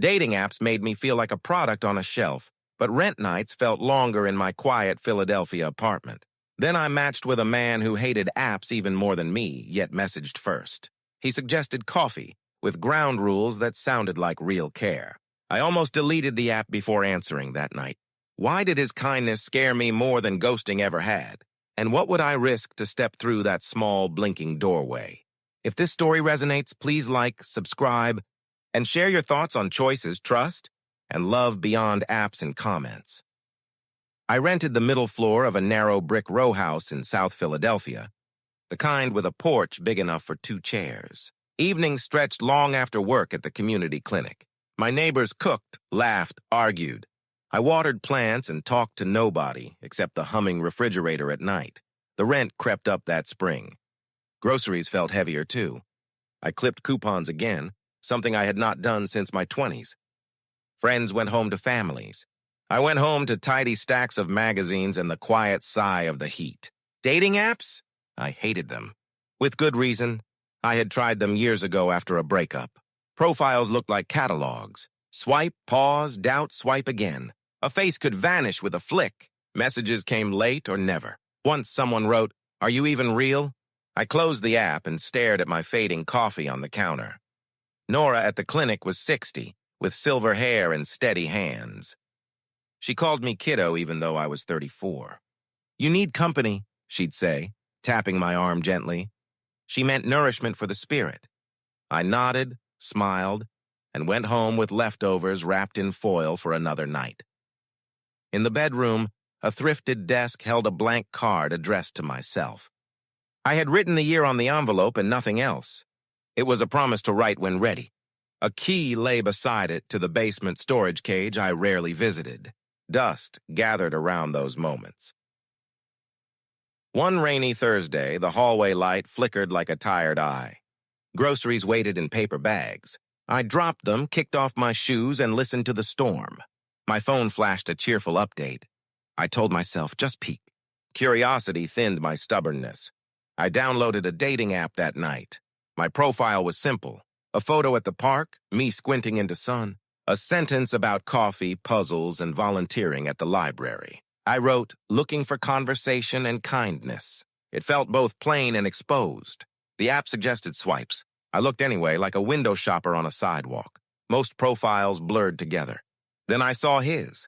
Dating apps made me feel like a product on a shelf, but rent nights felt longer in my quiet Philadelphia apartment. Then I matched with a man who hated apps even more than me, yet messaged first. He suggested coffee, with ground rules that sounded like real care. I almost deleted the app before answering that night. Why did his kindness scare me more than ghosting ever had? And what would I risk to step through that small, blinking doorway? If this story resonates, please like, subscribe, and share your thoughts on choices, trust, and love beyond apps in comments. I rented the middle floor of a narrow brick row house in South Philadelphia, the kind with a porch big enough for 2 chairs. Evenings stretched long after work at the community clinic. My neighbors cooked, laughed, argued. I watered plants and talked to nobody except the humming refrigerator at night. The rent crept up that spring. Groceries felt heavier too. I clipped coupons again, something I had not done since my 20s. Friends went home to families. I went home to tidy stacks of magazines and the quiet sigh of the heat. Dating apps? I hated them. With good reason. I had tried them years ago after a breakup. Profiles looked like catalogs. Swipe, pause, doubt, swipe again. A face could vanish with a flick. Messages came late or never. Once someone wrote, "Are you even real?" I closed the app and stared at my fading coffee on the counter. Nora at the clinic was 60, with silver hair and steady hands. She called me kiddo even though I was 34. "You need company," she'd say, tapping my arm gently. She meant nourishment for the spirit. I nodded, smiled, and went home with leftovers wrapped in foil for another night. In the bedroom, a thrifted desk held a blank card addressed to myself. I had written the year on the envelope and nothing else. It was a promise to write when ready. A key lay beside it to the basement storage cage I rarely visited. Dust gathered around those moments. One rainy Thursday, the hallway light flickered like a tired eye. Groceries waited in paper bags. I dropped them, kicked off my shoes, and listened to the storm. My phone flashed a cheerful update. I told myself, just peek. Curiosity thinned my stubbornness. I downloaded a dating app that night. My profile was simple. A photo at the park, me squinting into sun, a sentence about coffee, puzzles, and volunteering at the library. I wrote, looking for conversation and kindness. It felt both plain and exposed. The app suggested swipes. I looked anyway, like a window shopper on a sidewalk. Most profiles blurred together. Then I saw his.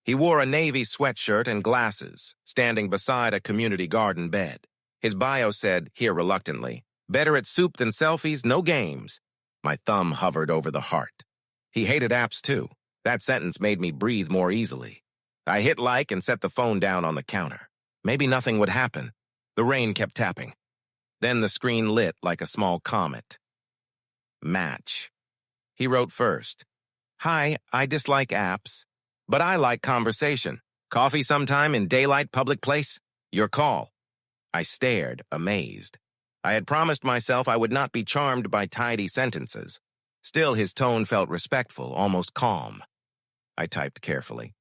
He wore a navy sweatshirt and glasses, standing beside a community garden bed. His bio said, here reluctantly, "Better at soup than selfies, no games." My thumb hovered over the heart. He hated apps too. That sentence made me breathe more easily. I hit like and set the phone down on the counter. Maybe nothing would happen. The rain kept tapping. Then the screen lit like a small comet. Match. He wrote first. "Hi, I dislike apps, but I like conversation. Coffee sometime in daylight public place? Your call." I stared, amazed. I had promised myself I would not be charmed by tidy sentences. Still, his tone felt respectful, almost calm. I typed carefully.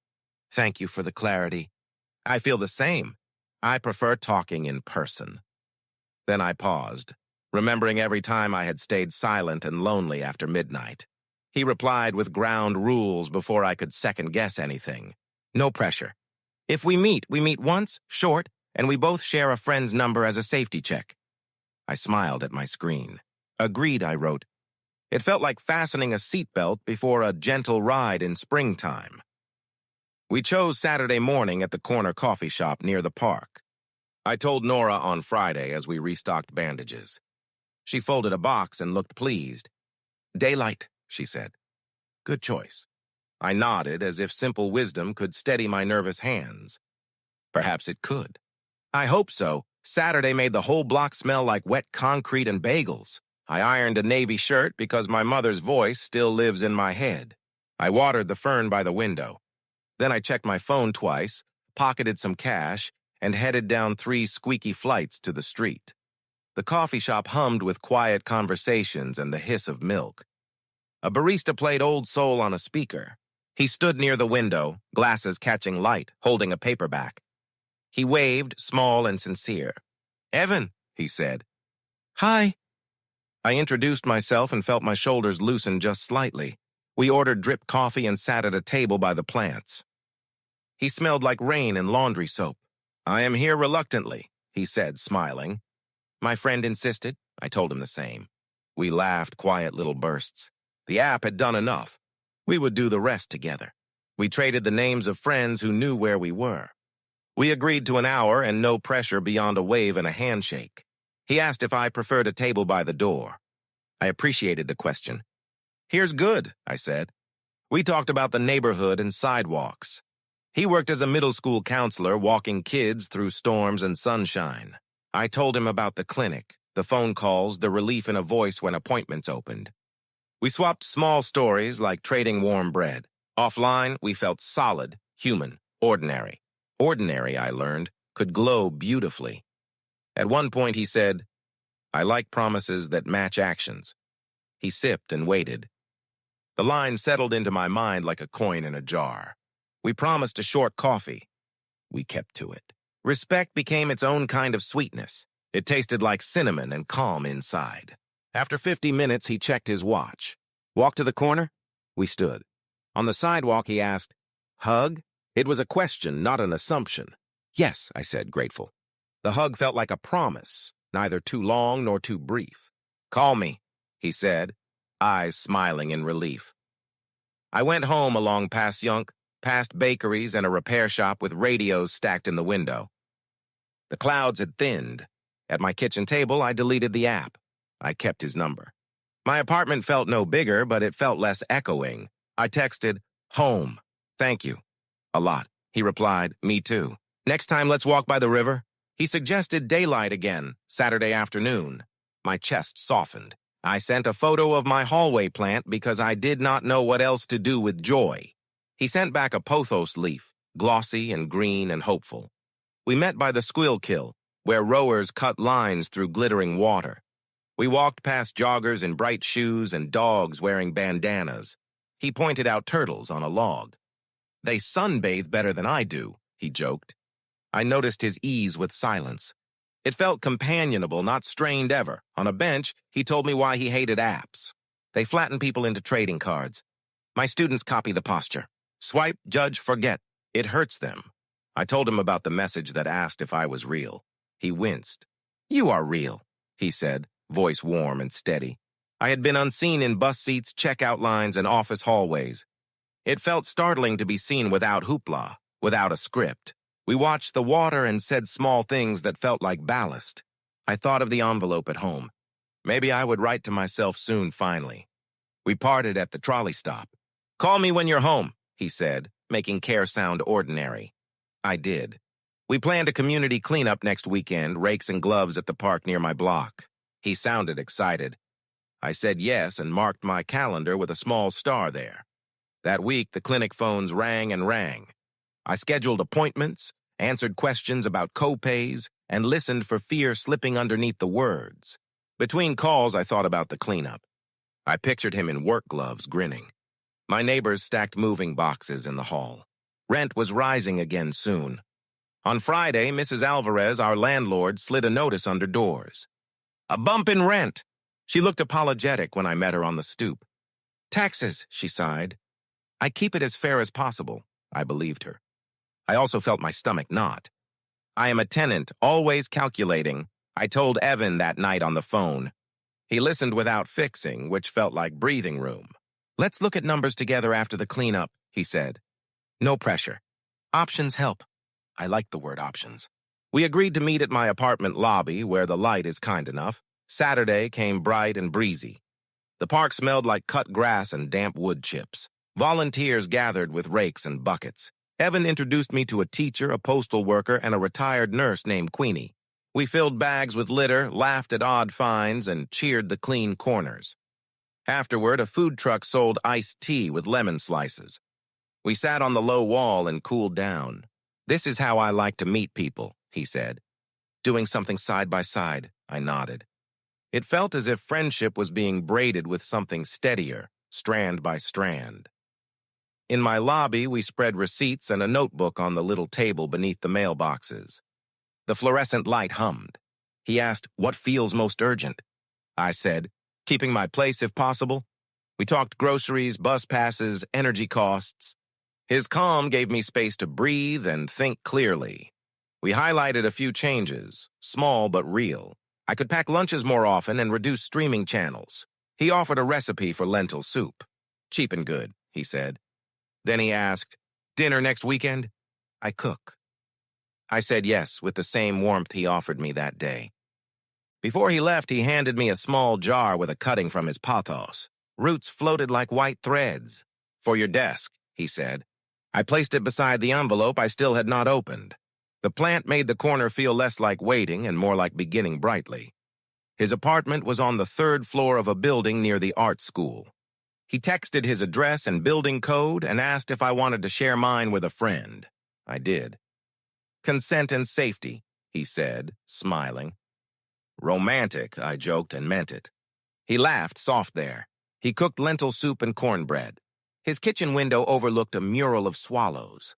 "Thank you for the clarity. I feel the same. I prefer talking in person." Then I paused, remembering every time I had stayed silent and lonely after midnight. He replied with ground rules before I could second-guess anything. "No pressure. If we meet once, short, and we both share a friend's number as a safety check." I smiled at my screen. "Agreed," I wrote. It felt like fastening a seatbelt before a gentle ride in springtime. We chose Saturday morning at the corner coffee shop near the park. I told Nora on Friday as we restocked bandages. She folded a box and looked pleased. "Daylight," she said. "Good choice." I nodded as if simple wisdom could steady my nervous hands. Perhaps it could. I hope so. Saturday made the whole block smell like wet concrete and bagels. I ironed a navy shirt because my mother's voice still lives in my head. I watered the fern by the window. Then I checked my phone twice, pocketed some cash, and headed down 3 squeaky flights to the street. The coffee shop hummed with quiet conversations and the hiss of milk. A barista played Old Soul on a speaker. He stood near the window, glasses catching light, holding a paperback. He waved, small and sincere. "Evan," he said. "Hi." I introduced myself and felt my shoulders loosen just slightly. We ordered drip coffee and sat at a table by the plants. He smelled like rain and laundry soap. "I am here reluctantly," he said, smiling. My friend insisted. I told him the same. We laughed quiet little bursts. The app had done enough. We would do the rest together. We traded the names of friends who knew where we were. We agreed to an hour and no pressure beyond a wave and a handshake. He asked if I preferred a table by the door. I appreciated the question. "Here's good," I said. We talked about the neighborhood and sidewalks. He worked as a middle school counselor, walking kids through storms and sunshine. I told him about the clinic, the phone calls, the relief in a voice when appointments opened. We swapped small stories like trading warm bread. Offline, we felt solid, human, ordinary. Ordinary, I learned, could glow beautifully. At one point he said, "I like promises that match actions." He sipped and waited. The line settled into my mind like a coin in a jar. We promised a short coffee. We kept to it. Respect became its own kind of sweetness. It tasted like cinnamon and calm inside. After 50 minutes, he checked his watch. "Walk to the corner?" We stood. On the sidewalk, he asked, "Hug?" It was a question, not an assumption. "Yes," I said, grateful. The hug felt like a promise, neither too long nor too brief. "Call me," he said, eyes smiling in relief. I went home along Passyunk, past bakeries and a repair shop with radios stacked in the window. The clouds had thinned. At my kitchen table, I deleted the app. I kept his number. My apartment felt no bigger, but it felt less echoing. I texted, "Home. Thank you." "A lot." He replied, "Me too. Next time, let's walk by the river." He suggested daylight again, Saturday afternoon. My chest softened. I sent a photo of my hallway plant because I did not know what else to do with joy. He sent back a pothos leaf, glossy and green and hopeful. We met by the Squillkill, where rowers cut lines through glittering water. We walked past joggers in bright shoes and dogs wearing bandanas. He pointed out turtles on a log. "They sunbathe better than I do," he joked. I noticed his ease with silence. It felt companionable, not strained ever. On a bench, he told me why he hated apps. They flatten people into trading cards. "My students copy the posture. Swipe, judge, forget. It hurts them." I told him about the message that asked if I was real. He winced. "You are real," he said, voice warm and steady. I had been unseen in bus seats, checkout lines, and office hallways. It felt startling to be seen without hoopla, without a script. We watched the water and said small things that felt like ballast. I thought of the envelope at home. Maybe I would write to myself soon, finally. We parted at the trolley stop. "Call me when you're home," he said, making care sound ordinary. I did. We planned a community cleanup next weekend, rakes and gloves at the park near my block. He sounded excited. I said yes and marked my calendar with a small star there. That week, the clinic phones rang and rang. I scheduled appointments, answered questions about co-pays, and listened for fear slipping underneath the words. Between calls, I thought about the cleanup. I pictured him in work gloves, grinning. My neighbors stacked moving boxes in the hall. Rent was rising again soon. On Friday, Mrs. Alvarez, our landlord, slid a notice under doors. "A bump in rent." She looked apologetic when I met her on the stoop. "Taxes," she sighed. "I keep it as fair as possible," I believed her. I also felt my stomach knot. "I am a tenant, always calculating," I told Evan that night on the phone. He listened without fixing, which felt like breathing room. "Let's look at numbers together after the cleanup," he said. No pressure. Options help. I like the word options. We agreed to meet at my apartment lobby, where the light is kind enough. Saturday came bright and breezy. The park smelled like cut grass and damp wood chips. Volunteers gathered with rakes and buckets. Evan introduced me to a teacher, a postal worker, and a retired nurse named Queenie. We filled bags with litter, laughed at odd finds, and cheered the clean corners. Afterward, a food truck sold iced tea with lemon slices. We sat on the low wall and cooled down. "This is how I like to meet people," he said. "Doing something side by side," I nodded. It felt as if friendship was being braided with something steadier, strand by strand. In my lobby, we spread receipts and a notebook on the little table beneath the mailboxes. The fluorescent light hummed. He asked, "What feels most urgent?" I said, "Keeping my place if possible." We talked groceries, bus passes, energy costs. His calm gave me space to breathe and think clearly. We highlighted a few changes, small but real. I could pack lunches more often and reduce streaming channels. He offered a recipe for lentil soup. Cheap and good, he said. Then he asked, "Dinner next weekend?" I cook. I said yes with the same warmth he offered me that day. Before he left, he handed me a small jar with a cutting from his pothos. Roots floated like white threads. "For your desk," he said. I placed it beside the envelope I still had not opened. The plant made the corner feel less like waiting and more like beginning brightly. His apartment was on the third floor of a building near the art school. He texted his address and building code and asked if I wanted to share mine with a friend. I did. "Consent and safety," he said, smiling. "Romantic," I joked and meant it. He laughed soft there. He cooked lentil soup and cornbread. His kitchen window overlooked a mural of swallows.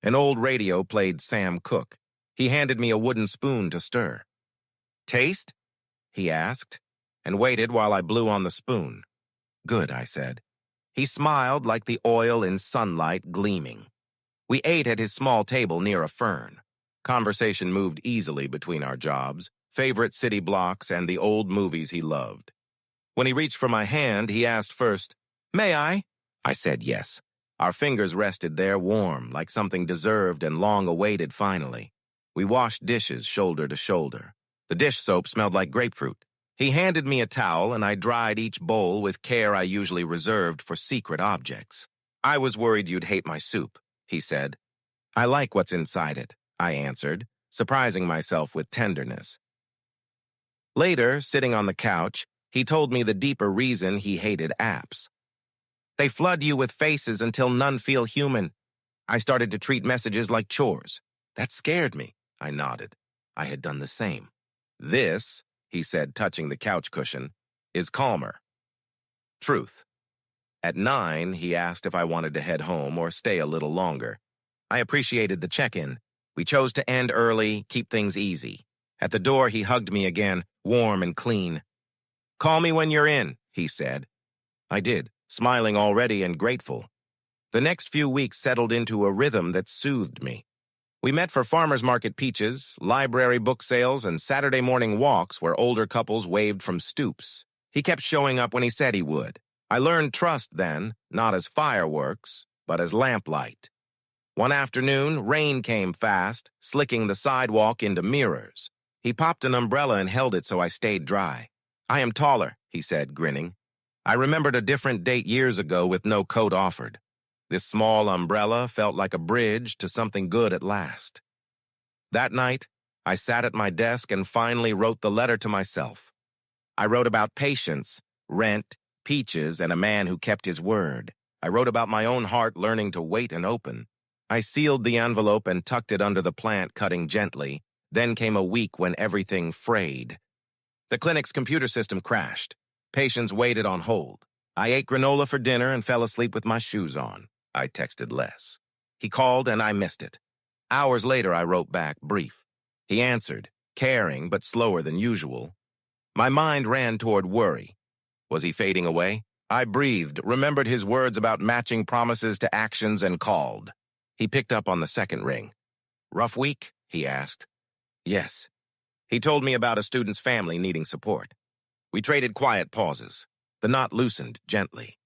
An old radio played Sam Cooke. He handed me a wooden spoon to stir. "Taste?" he asked, and waited while I blew on the spoon. "Good," I said. He smiled like the oil in sunlight gleaming. We ate at his small table near a fern. Conversation moved easily between our jobs, favorite city blocks, and the old movies he loved. When he reached for my hand, he asked first, "May I?" I said yes. Our fingers rested there warm, like something deserved and long awaited finally. We washed dishes shoulder to shoulder. The dish soap smelled like grapefruit. He handed me a towel and I dried each bowl with care I usually reserved for secret objects. "I was worried you'd hate my soup," he said. "I like what's inside it," I answered, surprising myself with tenderness. Later, sitting on the couch, he told me the deeper reason he hated apps. "They flood you with faces until none feel human. I started to treat messages like chores. That scared me," I nodded. I had done the same. "This," he said, touching the couch cushion, "is calmer." Truth. At 9, he asked if I wanted to head home or stay a little longer. I appreciated the check-in. We chose to end early, keep things easy. At the door, he hugged me again, warm and clean. "Call me when you're in," he said. I did, smiling already and grateful. The next few weeks settled into a rhythm that soothed me. We met for farmers market peaches, library book sales, and Saturday morning walks where older couples waved from stoops. He kept showing up when he said he would. I learned trust then, not as fireworks, but as lamplight. One afternoon, rain came fast, slicking the sidewalk into mirrors. He popped an umbrella and held it so I stayed dry. "I am taller," he said, grinning. I remembered a different date years ago with no coat offered. This small umbrella felt like a bridge to something good at last. That night, I sat at my desk and finally wrote the letter to myself. I wrote about patience, rent, peaches, and a man who kept his word. I wrote about my own heart learning to wait and open. I sealed the envelope and tucked it under the plant, cutting gently. Then came a week when everything frayed. The clinic's computer system crashed. Patients waited on hold. I ate granola for dinner and fell asleep with my shoes on. I texted Les. He called and I missed it. Hours later, I wrote back, brief. He answered, caring but slower than usual. My mind ran toward worry. Was he fading away? I breathed, remembered his words about matching promises to actions, and called. He picked up on the second ring. "Rough week?" he asked. "Yes." He told me about a student's family needing support. We traded quiet pauses. The knot loosened gently.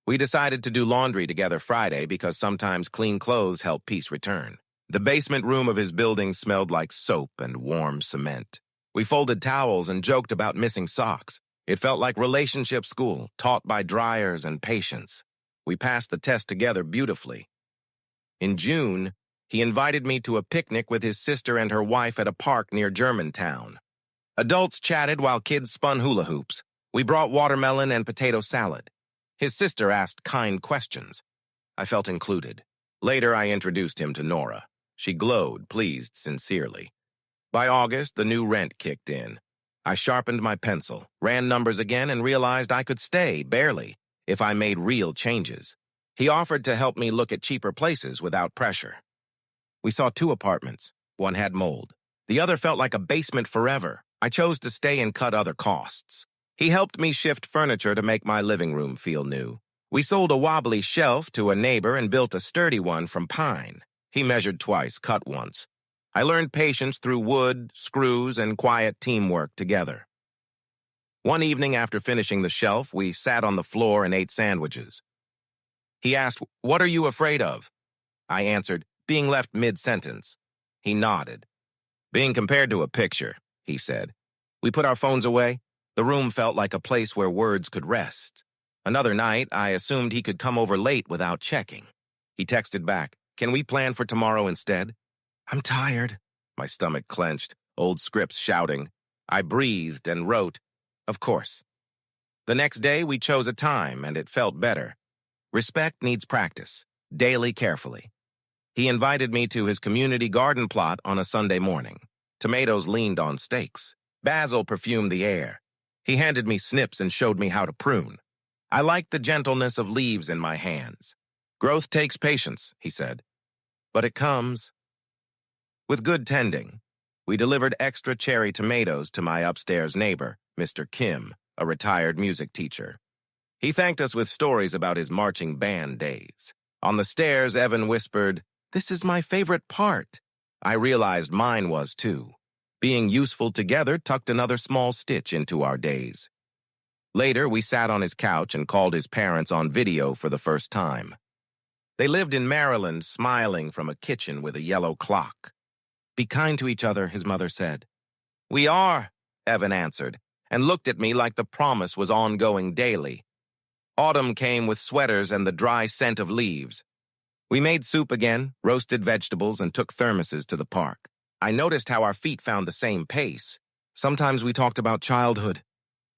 We decided to do laundry together Friday because sometimes clean clothes help peace return. The basement room of his building smelled like soap and warm cement. We folded towels and joked about missing socks. It felt like relationship school, taught by dryers and patience. We passed the test together beautifully. In June, he invited me to a picnic with his sister and her wife at a park near Germantown. Adults chatted while kids spun hula hoops. We brought watermelon and potato salad. His sister asked kind questions. I felt included. Later, I introduced him to Nora. She glowed, pleased sincerely. By August, the new rent kicked in. I sharpened my pencil, ran numbers again, and realized I could stay, barely, if I made real changes. He offered to help me look at cheaper places without pressure. We saw 2 apartments. One had mold. The other felt like a basement forever. I chose to stay and cut other costs. He helped me shift furniture to make my living room feel new. We sold a wobbly shelf to a neighbor and built a sturdy one from pine. He measured twice, cut once. I learned patience through wood, screws, and quiet teamwork together. One evening after finishing the shelf, we sat on the floor and ate sandwiches. He asked, "What are you afraid of?" I answered, "Being left mid-sentence." He nodded. "Being compared to a picture," he said. We put our phones away. The room felt like a place where words could rest. Another night, I assumed he could come over late without checking. He texted back, "Can we plan for tomorrow instead?" "I'm tired." My stomach clenched, old scripts shouting. I breathed and wrote, "Of course." The next day, we chose a time, and it felt better. Respect needs practice, daily carefully. He invited me to his community garden plot on a Sunday morning. Tomatoes leaned on stakes. Basil perfumed the air. He handed me snips and showed me how to prune. I liked the gentleness of leaves in my hands. "Growth takes patience," he said, "but it comes." With good tending, we delivered extra cherry tomatoes to my upstairs neighbor, Mr. Kim, a retired music teacher. He thanked us with stories about his marching band days. On the stairs, Evan whispered, "This is my favorite part." I realized mine was too. Being useful together tucked another small stitch into our days. Later, we sat on his couch and called his parents on video for the first time. They lived in Maryland, smiling from a kitchen with a yellow clock. "Be kind to each other," his mother said. "We are," Evan answered, and looked at me like the promise was ongoing daily. Autumn came with sweaters and the dry scent of leaves. We made soup again, roasted vegetables, and took thermoses to the park. I noticed how our feet found the same pace. Sometimes we talked about childhood.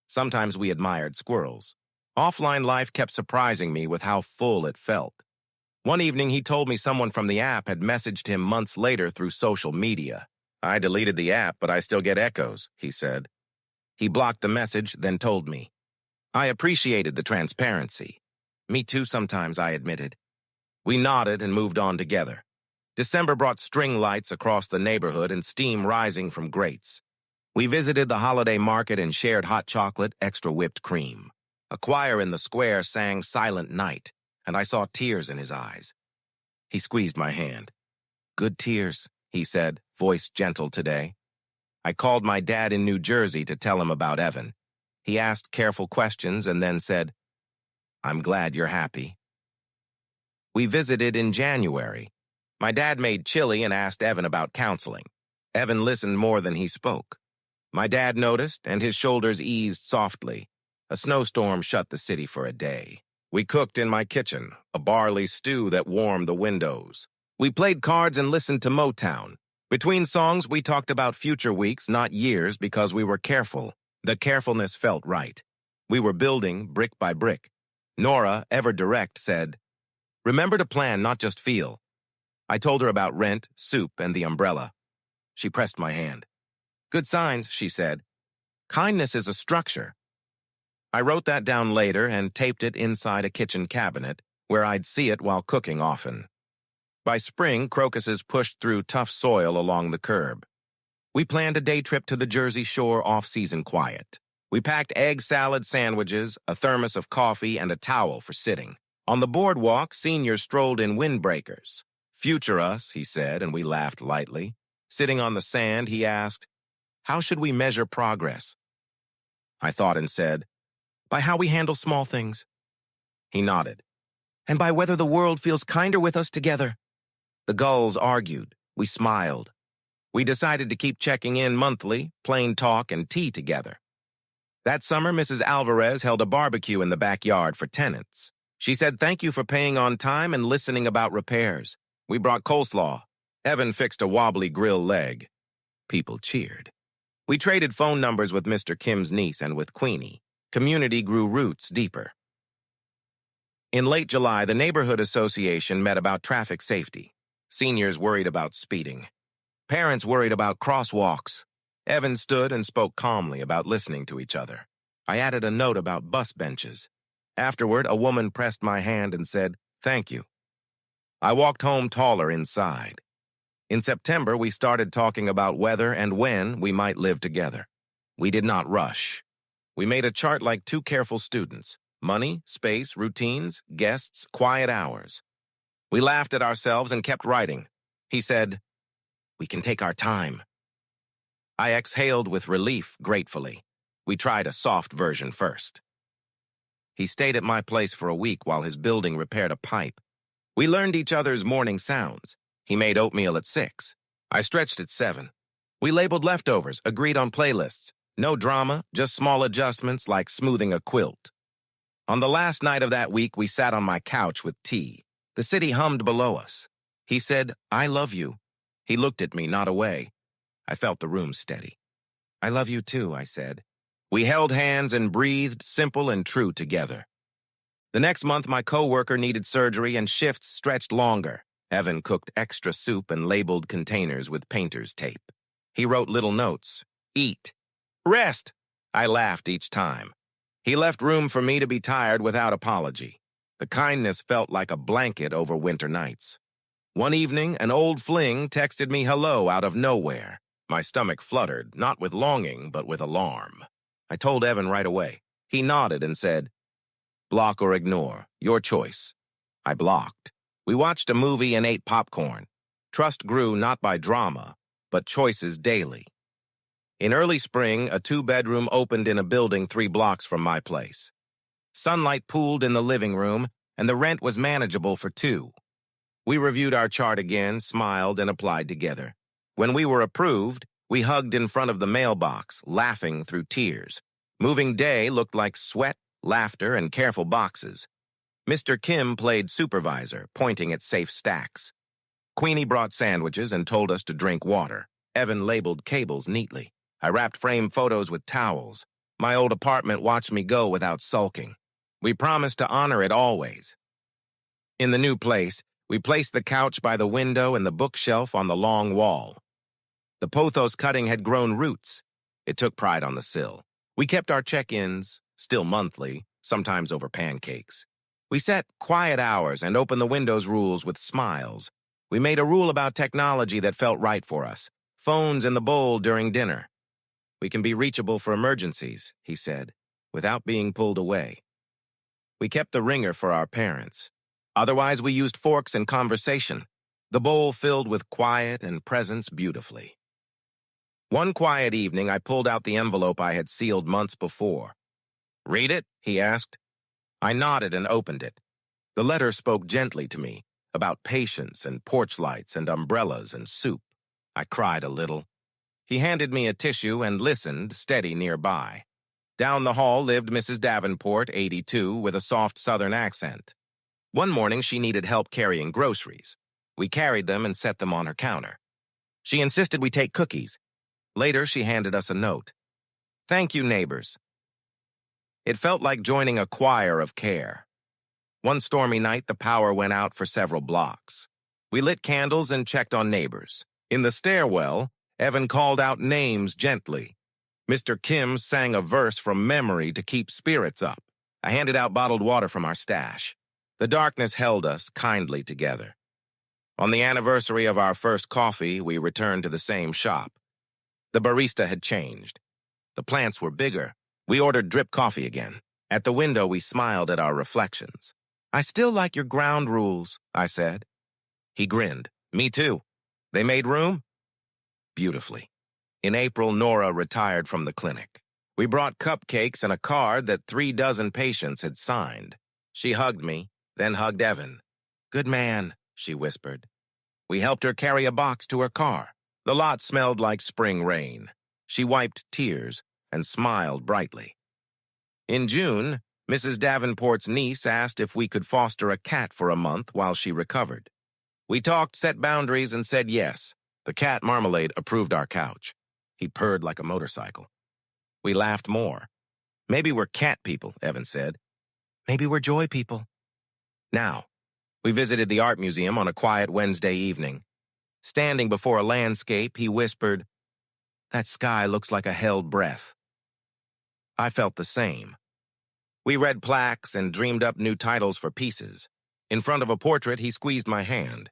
Sometimes we admired squirrels. Offline life kept surprising me with how full it felt. One evening, he told me someone from the app had messaged him months later through social media. "I deleted the app, but I still get echoes," he said. He blocked the message, then told me. I appreciated the transparency. "Me too sometimes," I admitted. We nodded and moved on together. December brought string lights across the neighborhood and steam rising from grates. We visited the holiday market and shared hot chocolate, extra whipped cream. A choir in the square sang Silent Night, and I saw tears in his eyes. He squeezed my hand. "Good tears," he said, voice gentle today. I called my dad in New Jersey to tell him about Evan. He asked careful questions and then said, "I'm glad you're happy." We visited in January. My dad made chili and asked Evan about counseling. Evan listened more than he spoke. My dad noticed, and his shoulders eased softly. A snowstorm shut the city for a day. We cooked in my kitchen, a barley stew that warmed the windows. We played cards and listened to Motown. Between songs, we talked about future weeks, not years, because we were careful. The carefulness felt right. We were building brick by brick. Nora, ever direct, said, "Remember to plan, not just feel." I told her about rent, soup, and the umbrella. She pressed my hand. "Good signs," she said. "Kindness is a structure." I wrote that down later and taped it inside a kitchen cabinet, where I'd see it while cooking often. By spring, crocuses pushed through tough soil along the curb. We planned a day trip to the Jersey Shore off-season quiet. We packed egg salad sandwiches, a thermos of coffee, and a towel for sitting. On the boardwalk, seniors strolled in windbreakers. "Future us," he said, and we laughed lightly. Sitting on the sand, he asked, "How should we measure progress?" I thought and said, "By how we handle small things." He nodded. "And by whether the world feels kinder with us together." The gulls argued. We smiled. We decided to keep checking in monthly, plain talk and tea together. That summer, Mrs. Alvarez held a barbecue in the backyard for tenants. She said thank you for paying on time and listening about repairs. We brought coleslaw. Evan fixed a wobbly grill leg. People cheered. We traded phone numbers with Mr. Kim's niece and with Queenie. Community grew roots deeper. In late July, the neighborhood association met about traffic safety. Seniors worried about speeding. Parents worried about crosswalks. Evan stood and spoke calmly about listening to each other. I added a note about bus benches. Afterward, a woman pressed my hand and said, "Thank you." I walked home taller inside. In September, we started talking about whether and when we might live together. We did not rush. We made a chart like two careful students: money, space, routines, guests, quiet hours. We laughed at ourselves and kept writing. He said, "We can take our time." I exhaled with relief gratefully. We tried a soft version first. He stayed at my place for a week while his building repaired a pipe. We learned each other's morning sounds. He made oatmeal at 6. I stretched at 7. We labeled leftovers, agreed on playlists. No drama, just small adjustments like smoothing a quilt. On the last night of that week, we sat on my couch with tea. The city hummed below us. He said, "I love you." He looked at me, not away. I felt the room steady. "I love you too," I said. We held hands and breathed simple and true together. The next month, my coworker needed surgery and shifts stretched longer. Evan cooked extra soup and labeled containers with painter's tape. He wrote little notes. "Eat. Rest." I laughed each time. He left room for me to be tired without apology. The kindness felt like a blanket over winter nights. One evening, an old fling texted me hello out of nowhere. My stomach fluttered, not with longing, but with alarm. I told Evan right away. He nodded and said, "Block or ignore, your choice." I blocked. We watched a movie and ate popcorn. Trust grew not by drama, but choices daily. In early spring, a 2-bedroom opened in a building 3 blocks from my place. Sunlight pooled in the living room, and the rent was manageable for 2. We reviewed our chart again, smiled, and applied together. When we were approved, we hugged in front of the mailbox, laughing through tears. Moving day looked like sweat, laughter, and careful boxes. Mr. Kim played supervisor, pointing at safe stacks. Queenie brought sandwiches and told us to drink water. Evan labeled cables neatly. I wrapped framed photos with towels. My old apartment watched me go without sulking. We promised to honor it always. In the new place, we placed the couch by the window and the bookshelf on the long wall. The pothos cutting had grown roots. It took pride on the sill. We kept our check-ins, still monthly, sometimes over pancakes. We set quiet hours and opened the windows rules with smiles. We made a rule about technology that felt right for us. Phones in the bowl during dinner. "We can be reachable for emergencies," he said, without being pulled away. We kept the ringer for our parents. Otherwise, we used forks in conversation. The bowl filled with quiet and presence beautifully. One quiet evening, I pulled out the envelope I had sealed months before. "Read it?" he asked. I nodded and opened it. The letter spoke gently to me, about patience and porch lights and umbrellas and soup. I cried a little. He handed me a tissue and listened, steady nearby. Down the hall lived Mrs. Davenport, 82, with a soft Southern accent. One morning, she needed help carrying groceries. We carried them and set them on her counter. She insisted we take cookies. Later, she handed us a note. "Thank you, neighbors." It felt like joining a choir of care. One stormy night, the power went out for several blocks. We lit candles and checked on neighbors. In the stairwell, Evan called out names gently. Mr. Kim sang a verse from memory to keep spirits up. I handed out bottled water from our stash. The darkness held us kindly together. On the anniversary of our first coffee, we returned to the same shop. The barista had changed. The plants were bigger. We ordered drip coffee again. At the window, we smiled at our reflections. "I still like your ground rules," I said. He grinned. "Me too. They made room?" Beautifully. In April, Nora retired from the clinic. We brought cupcakes and a card that 3 dozen patients had signed. She hugged me, then hugged Evan. "Good man," she whispered. We helped her carry a box to her car. The lot smelled like spring rain. She wiped tears and smiled brightly. In June, Mrs. Davenport's niece asked if we could foster a cat for a month while she recovered. We talked, set boundaries, and said yes. The cat Marmalade approved our couch. He purred like a motorcycle. We laughed more. "Maybe we're cat people," Evan said. "Maybe we're joy people." Now, we visited the art museum on a quiet Wednesday evening. Standing before a landscape, he whispered, "That sky looks like a held breath." I felt the same. We read plaques and dreamed up new titles for pieces. In front of a portrait, he squeezed my hand.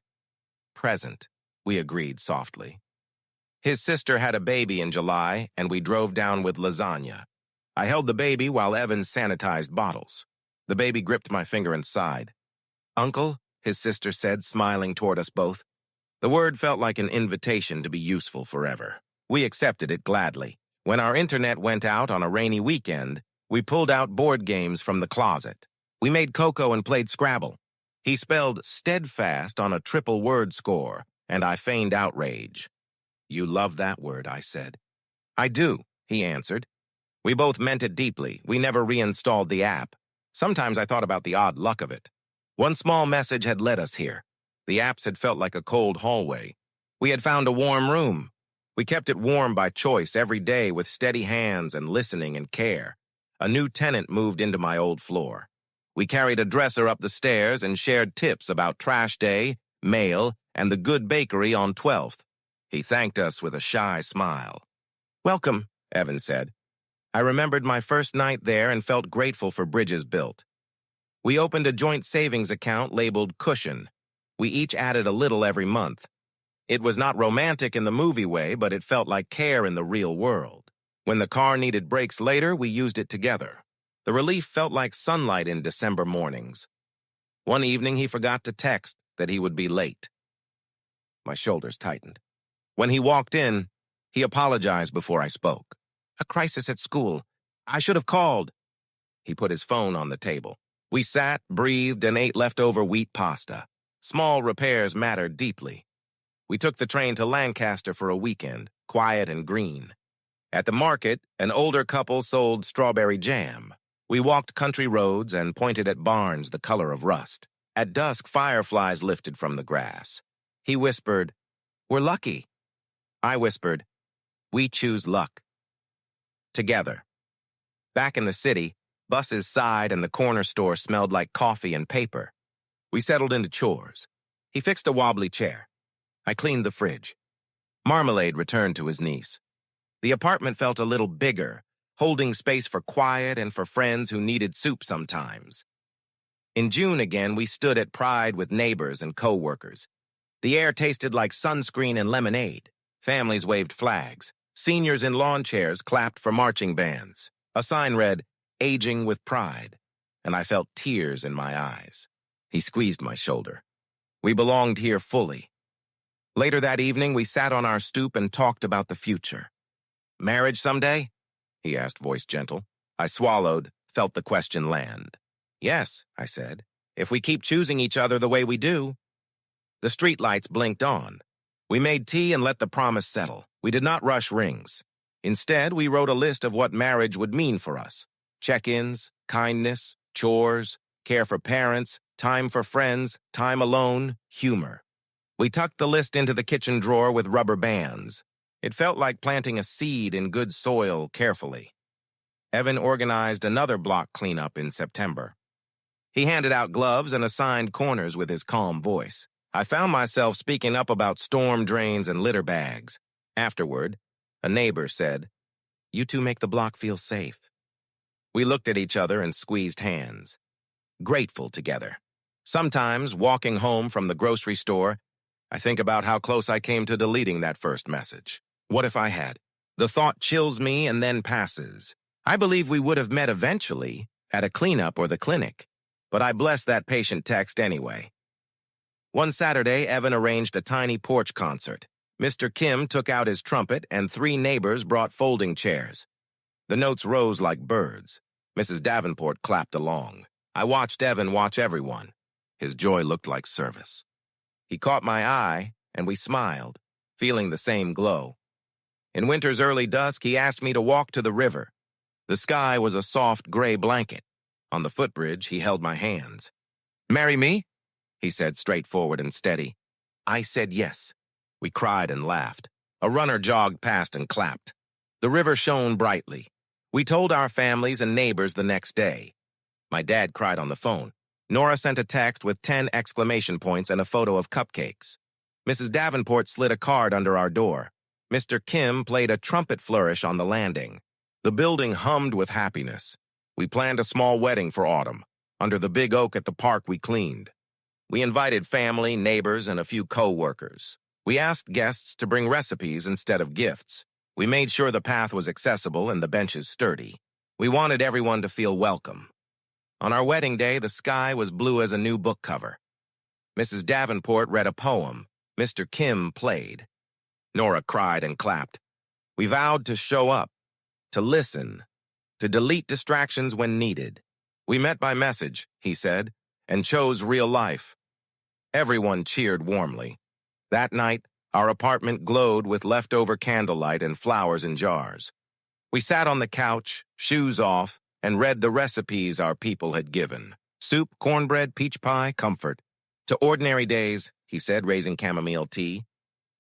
"Present," we agreed softly. His sister had a baby in July, and we drove down with lasagna. I held the baby while Evan sanitized bottles. The baby gripped my finger and sighed. "Uncle," his sister said, smiling toward us both. The word felt like an invitation to be useful forever. We accepted it gladly. When our internet went out on a rainy weekend, we pulled out board games from the closet. We made cocoa and played Scrabble. He spelled steadfast on a triple word score, and I feigned outrage. "You love that word," I said. "I do," he answered. We both meant it deeply. We never reinstalled the app. Sometimes I thought about the odd luck of it. One small message had led us here. The apps had felt like a cold hallway. We had found a warm room. We kept it warm by choice every day with steady hands and listening and care. A new tenant moved into my old floor. We carried a dresser up the stairs and shared tips about trash day, mail, and the good bakery on 12th. He thanked us with a shy smile. "Welcome," Evan said. I remembered my first night there and felt grateful for bridges built. We opened a joint savings account labeled Cushion. We each added a little every month. It was not romantic in the movie way, but it felt like care in the real world. When the car needed brakes later, we used it together. The relief felt like sunlight in December mornings. One evening, he forgot to text that he would be late. My shoulders tightened. When he walked in, he apologized before I spoke. "A crisis at school. I should have called." He put his phone on the table. We sat, breathed, and ate leftover wheat pasta. Small repairs mattered deeply. We took the train to Lancaster for a weekend, quiet and green. At the market, an older couple sold strawberry jam. We walked country roads and pointed at barns the color of rust. At dusk, fireflies lifted from the grass. He whispered, "We're lucky." I whispered, "We choose luck." Together. Back in the city, buses sighed and the corner store smelled like coffee and paper. We settled into chores. He fixed a wobbly chair. I cleaned the fridge. Marmalade returned to his niece. The apartment felt a little bigger, holding space for quiet and for friends who needed soup sometimes. In June again, we stood at Pride with neighbors and co-workers. The air tasted like sunscreen and lemonade. Families waved flags. Seniors in lawn chairs clapped for marching bands. A sign read, "Aging with Pride," and I felt tears in my eyes. He squeezed my shoulder. We belonged here fully. Later that evening, we sat on our stoop and talked about the future. "Marriage someday?" he asked, voice gentle. I swallowed, felt the question land. "Yes," I said, "if we keep choosing each other the way we do." The streetlights blinked on. We made tea and let the promise settle. We did not rush rings. Instead, we wrote a list of what marriage would mean for us. Check-ins, kindness, chores, care for parents, time for friends, time alone, humor. We tucked the list into the kitchen drawer with rubber bands. It felt like planting a seed in good soil carefully. Evan organized another block cleanup in September. He handed out gloves and assigned corners with his calm voice. I found myself speaking up about storm drains and litter bags. Afterward, a neighbor said, "You two make the block feel safe." We looked at each other and squeezed hands. Grateful together. Sometimes, walking home from the grocery store, I think about how close I came to deleting that first message. What if I had? The thought chills me and then passes. I believe we would have met eventually, at a cleanup or the clinic, but I blessed that patient text anyway. One Saturday, Evan arranged a tiny porch concert. Mr. Kim took out his trumpet and 3 neighbors brought folding chairs. The notes rose like birds. Mrs. Davenport clapped along. I watched Evan watch everyone. His joy looked like service. He caught my eye, and we smiled, feeling the same glow. In winter's early dusk, he asked me to walk to the river. The sky was a soft gray blanket. On the footbridge, he held my hands. "Marry me?" he said, straightforward and steady. I said yes. We cried and laughed. A runner jogged past and clapped. The river shone brightly. We told our families and neighbors the next day. My dad cried on the phone. Nora sent a text with 10 exclamation points and a photo of cupcakes. Mrs. Davenport slid a card under our door. Mr. Kim played a trumpet flourish on the landing. The building hummed with happiness. We planned a small wedding for autumn. Under the big oak at the park we cleaned. We invited family, neighbors, and a few co-workers. We asked guests to bring recipes instead of gifts. We made sure the path was accessible and the benches sturdy. We wanted everyone to feel welcome. On our wedding day, the sky was blue as a new book cover. Mrs. Davenport read a poem. Mr. Kim played. Nora cried and clapped. We vowed to show up, to listen, to delete distractions when needed. We met by message, he said, and chose real life. Everyone cheered warmly. That night, our apartment glowed with leftover candlelight and flowers in jars. We sat on the couch, shoes off, and read the recipes our people had given. Soup, cornbread, peach pie, comfort. To ordinary days, he said, raising chamomile tea.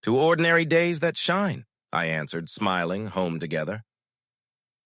To ordinary days that shine, I answered, smiling, home together.